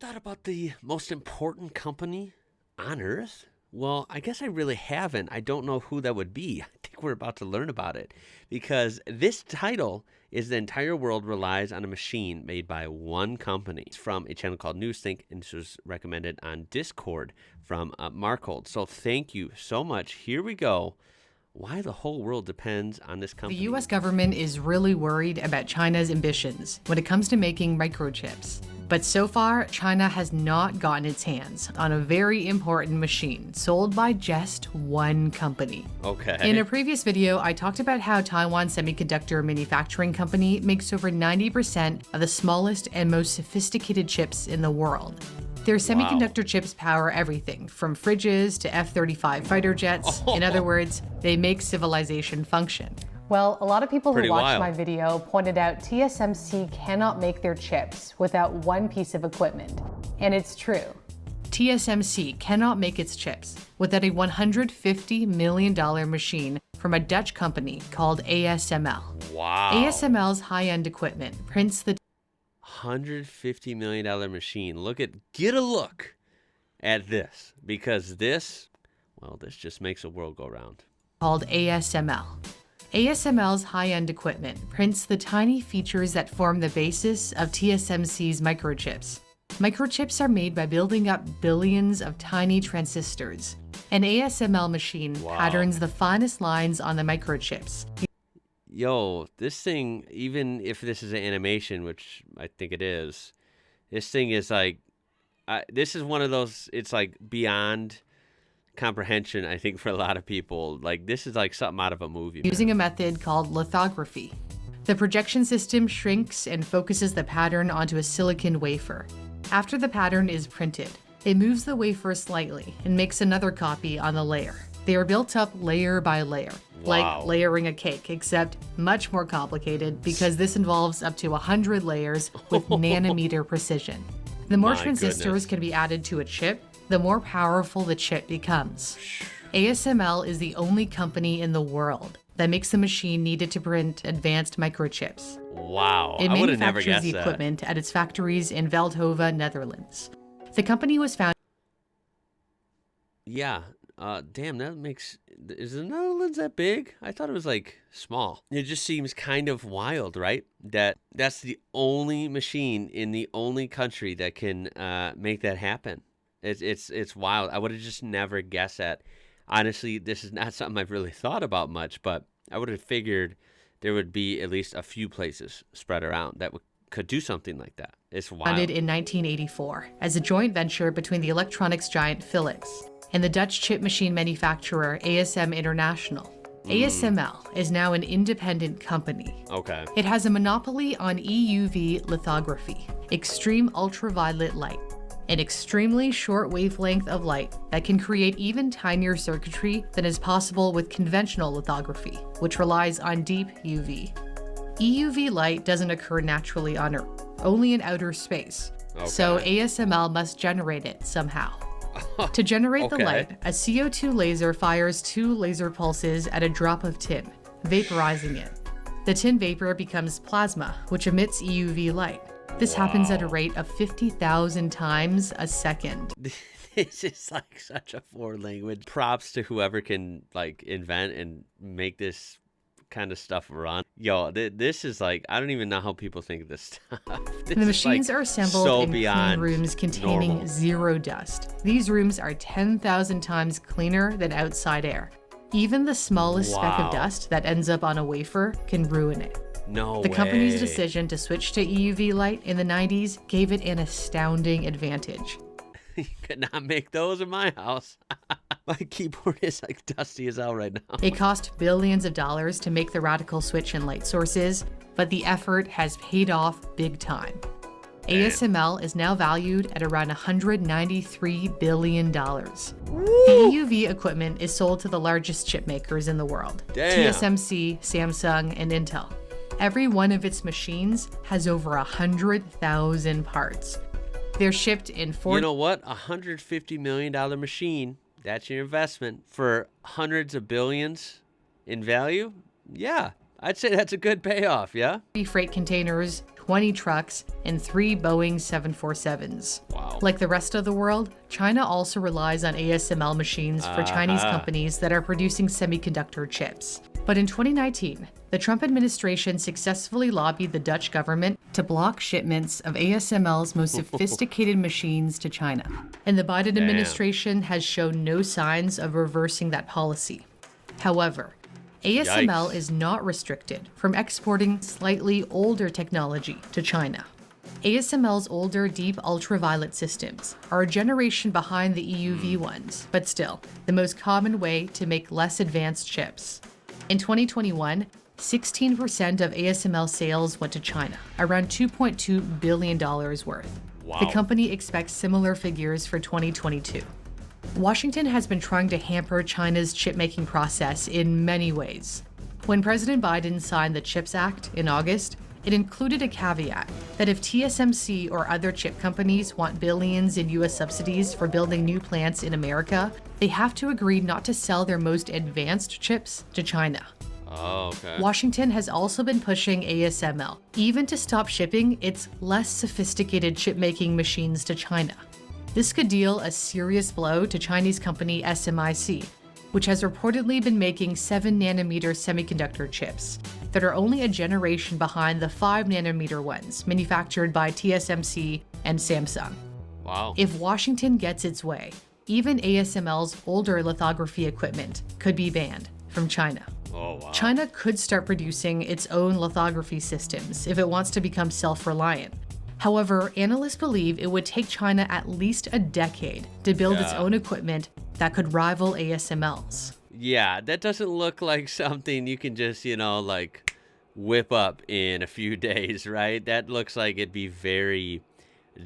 thought about the most important company on Earth? Well, I guess I really haven't. I don't know who that would be. I think we're about to learn about it because this title is the entire world relies on a machine made by one company. It's from a channel called Newsthink, and this was recommended on Discord from Markhold. So thank you so much. Here we go. Why the whole world depends on this company. The U.S. government is really worried about China's ambitions when it comes to making microchips. But so far, China has not gotten its hands on a very important machine sold by just one company. Okay. In a previous video, I talked about how Taiwan Semiconductor Manufacturing Company makes over 90% of the smallest and most sophisticated chips in the world. Their semiconductor chips power everything from fridges to F-35 fighter jets. In other words, they make civilization function. Well, a lot of people who watched my video pointed out TSMC cannot make their chips without one piece of equipment. And it's true. TSMC cannot make its chips without a $150 million machine from a Dutch company called ASML. Wow. ASML's high-end equipment prints the $150 million machine. Get a look at this, because this just makes the world go round. Called ASML. ASML's high-end equipment prints the tiny features that form the basis of TSMC's microchips. Microchips are made by building up billions of tiny transistors. An ASML machine patterns the finest lines on the microchips. Yo, this thing, even if this is an animation, which I think it is, this thing is like, this is one of those, it's like beyond comprehension, I think, for a lot of people. Like, this is like something out of a movie. Using a method called lithography. The projection system shrinks and focuses the pattern onto a silicon wafer. After the pattern is printed, it moves the wafer slightly and makes another copy on the layer. They are built up layer by layer, like layering a cake, except much more complicated because this involves up to 100 layers with nanometer precision. The more transistors can be added to a chip, the more powerful the chip becomes. ASML is the only company in the world that makes the machine needed to print advanced microchips. Wow, It I would have never manufactures guessed the equipment at its factories in Veldhoven, Netherlands. The company was founded. Yeah. Damn, that makes... Is the Netherlands that big? I thought it was, like, small. It just seems kind of wild, right? That's the only machine in the only country that can make that happen. It's wild. I would have just never guessed that. Honestly, this is not something I've really thought about much, but I would have figured there would be at least a few places spread around that could do something like that. It's wild. Founded in 1984 as a joint venture between the electronics giant Philips and the Dutch chip machine manufacturer ASM International. ASML is now an independent company. Okay. It has a monopoly on EUV lithography, extreme ultraviolet light, an extremely short wavelength of light that can create even tinier circuitry than is possible with conventional lithography, which relies on deep UV. EUV light doesn't occur naturally on Earth, only in outer space. So ASML must generate it somehow. To generate the light, a CO2 laser fires 2 laser pulses at a drop of tin, vaporizing it. The tin vapor becomes plasma, which emits EUV light. This happens at a rate of 50,000 times a second. This is like such a foreign language. Props to whoever can like invent and make this kind of stuff run. Yo, this is like, I don't even know how people think of this stuff. The machines are assembled in clean rooms containing zero dust. These rooms are 10,000 times cleaner than outside air. Even the smallest speck of dust that ends up on a wafer can ruin it. No way. The company's decision to switch to EUV light in the 90s gave it an astounding advantage. You could not make those in my house. My keyboard is like dusty as hell right now. It cost billions of dollars to make the radical switch in light sources, but the effort has paid off big time. ASML is now valued at around $193 billion. The EUV equipment is sold to the largest chip makers in the world, TSMC, Samsung, and Intel. Every one of its machines has over 100,000 parts. They're shipped in You know what? $150 million machine, that's your investment for hundreds of billions in value? Yeah, I'd say that's a good payoff, yeah? freight containers, 20 trucks, and 3 Boeing 747s. Wow. Like the rest of the world, China also relies on ASML machines for Chinese companies that are producing semiconductor chips. But in 2019, the Trump administration successfully lobbied the Dutch government to block shipments of ASML's most sophisticated machines to China. And the Biden administration has shown no signs of reversing that policy. However, ASML is not restricted from exporting slightly older technology to China. ASML's older deep ultraviolet systems are a generation behind the EUV ones, but still, the most common way to make less advanced chips. In 2021, 16% of ASML sales went to China, around $2.2 billion worth. Wow. The company expects similar figures for 2022. Washington has been trying to hamper China's chip-making process in many ways. When President Biden signed the CHIPS Act in August, it included a caveat that if TSMC or other chip companies want billions in U.S. subsidies for building new plants in America, they have to agree not to sell their most advanced chips to China. Oh, okay. Washington has also been pushing ASML, even to stop shipping its less sophisticated chip-making machines to China. This could deal a serious blow to Chinese company SMIC, which has reportedly been making 7nm semiconductor chips that are only a generation behind the 5nm ones manufactured by TSMC and Samsung. Wow. If Washington gets its way, even ASML's older lithography equipment could be banned from China. Oh, wow. China could start producing its own lithography systems if it wants to become self-reliant. However, analysts believe it would take China at least a decade to build its own equipment that could rival ASML's. Yeah, that doesn't look like something you can just, like whip up in a few days, right? That looks like it'd be very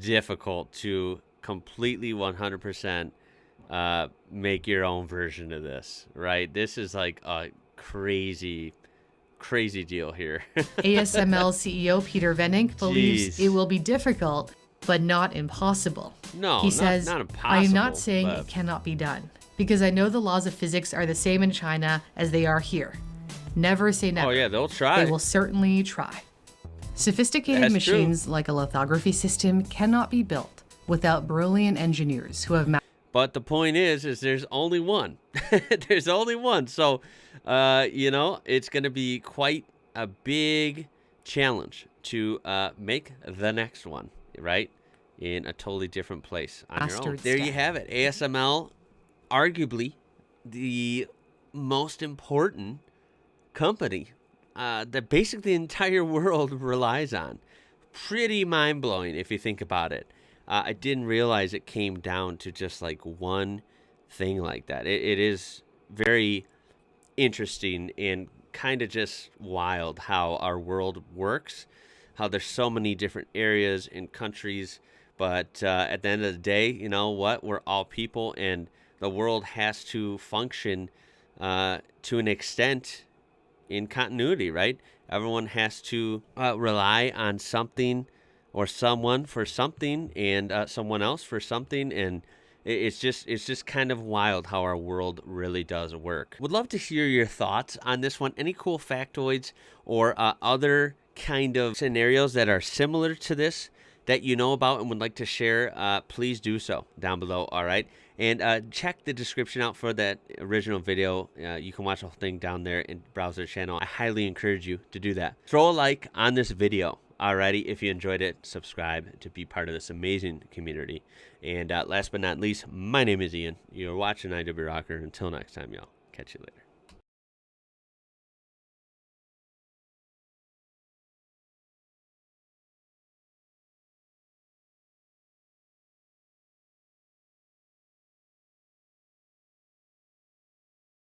difficult to completely 100% make your own version of this, right? This is like a crazy deal here. ASML CEO Peter Venink believes Jeez. it will be difficult, but not impossible. No, He says, not impossible. I am not saying but... it cannot be done, because I know the laws of physics are the same in China as they are here. Never say never. Oh yeah, they'll try. They will certainly try. Sophisticated That's machines like a lithography system cannot be built without brilliant engineers who have But the point is there's only one. There's only one. So, it's going to be quite a big challenge to make the next one, right? In a totally different place on your own. There you have it. ASML, arguably the most important company that basically the entire world relies on. Pretty mind-blowing if you think about it. I didn't realize it came down to just like one thing like that. It is very interesting and kind of just wild how our world works, how there's so many different areas and countries. But at the end of the day, you know what? We're all people, and the world has to function to an extent in continuity, right? Everyone has to rely on something or someone for something, and someone else for something, and it's just kind of wild how our world really does work. Would love to hear your thoughts on this one. Any cool factoids or other kind of scenarios that are similar to this that you know about and would like to share, please do so down below, all right? And check the description out for that original video. You can watch the whole thing down there and browse their channel. I highly encourage you to do that. Throw a like on this video. Alrighty, if you enjoyed it, subscribe to be part of this amazing community. And last but not least, my name is Ian. You're watching IWrocker. Until next time, y'all. Catch you later.